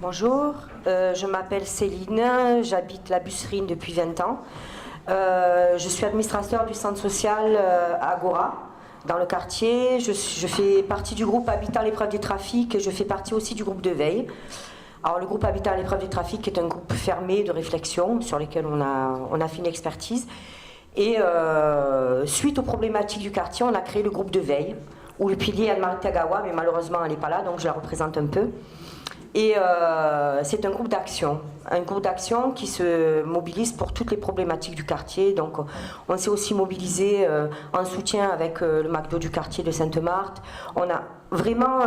Bonjour, je m'appelle Céline, j'habite la Busserine depuis 20 ans. Je suis administrateur du centre social Agora, dans le quartier. Je fais partie du groupe Habitat à l'épreuve du trafic et je fais partie aussi du groupe de veille. Alors le groupe Habitat à l'épreuve du trafic est un groupe fermé de réflexion sur lequel on a fait une expertise. Et suite aux problématiques du quartier, on a créé le groupe de veille, où le pilier est Anne-Marie Tagawa, mais malheureusement elle n'est pas là, donc je la représente un peu. Et c'est un groupe d'action qui se mobilise pour toutes les problématiques du quartier. Donc on s'est aussi mobilisé en soutien avec le McDo du quartier de Sainte-Marthe. On a vraiment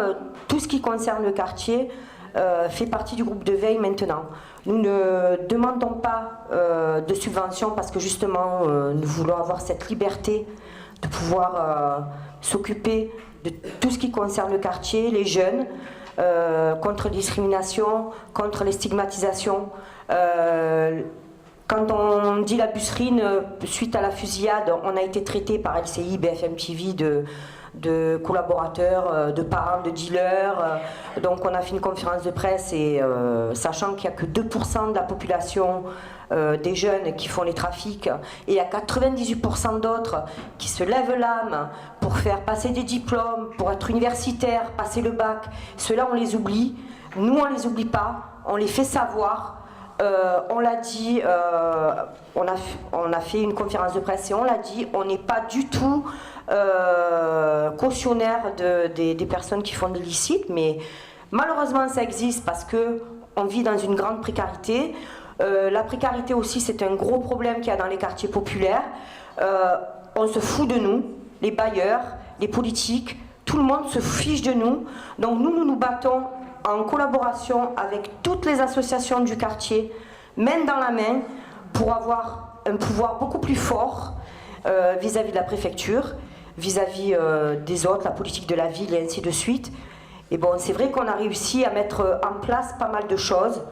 tout ce qui concerne le quartier fait partie du groupe de veille maintenant. Nous ne demandons pas de subventions parce que justement nous voulons avoir cette liberté de pouvoir s'occuper de tout ce qui concerne le quartier, les jeunes, contre les discriminations, contre les stigmatisations. Quand on dit la Busserine, suite à la fusillade, on a été traité par LCI, BFM TV de collaborateurs, de parents, de dealers. Donc on a fait une conférence de presse et sachant qu'il n'y a que 2% de la population des jeunes qui font les trafics et il y a 98% d'autres qui se lèvent l'âme pour faire passer des diplômes, pour être universitaires, passer le bac. Ceux-là on les oublie, nous on les oublie pas, on les fait savoir. On l'a dit, on a fait une conférence de presse et on l'a dit, on n'est pas du tout cautionnaire des personnes qui font de l'illicite, mais malheureusement ça existe parce qu'on vit dans une grande précarité. La précarité aussi c'est un gros problème qu'il y a dans les quartiers populaires. On se fout de nous, les bailleurs, les politiques, tout le monde se fiche de nous. Donc nous nous battons en collaboration avec toutes les associations du quartier, main dans la main, pour avoir un pouvoir beaucoup plus fort vis-à-vis de la préfecture, vis-à-vis des autres, la politique de la ville et ainsi de suite. Et bon, c'est vrai qu'on a réussi à mettre en place pas mal de choses,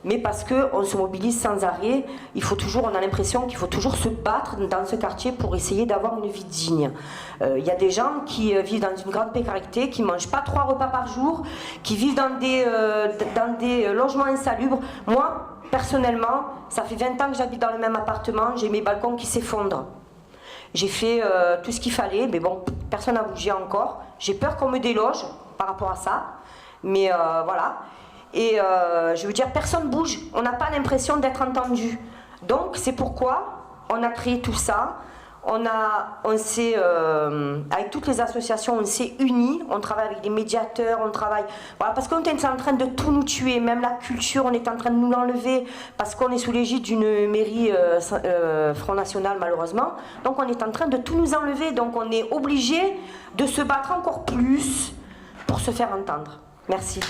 mais parce qu'on se mobilise sans arrêt, on a l'impression qu'il faut toujours se battre dans ce quartier pour essayer d'avoir une vie digne. Il y a des gens qui vivent dans une grande précarité, qui ne mangent pas 3 repas par jour, qui vivent dans des logements insalubres. Moi, personnellement, ça fait 20 ans que j'habite dans le même appartement, j'ai mes balcons qui s'effondrent. J'ai fait tout ce qu'il fallait, mais bon, personne n'a bougé encore. J'ai peur qu'on me déloge par rapport à ça, mais voilà. Et je veux dire, personne bouge, on n'a pas l'impression d'être entendu. Donc c'est pourquoi on a créé tout ça. Avec toutes les associations, on s'est unis, on travaille avec des médiateurs, on travaille... Voilà, parce qu'on est en train de tout nous tuer, même la culture, on est en train de nous l'enlever, parce qu'on est sous l'égide d'une mairie Front National, malheureusement. Donc on est en train de tout nous enlever, donc on est obligé de se battre encore plus pour se faire entendre. Merci.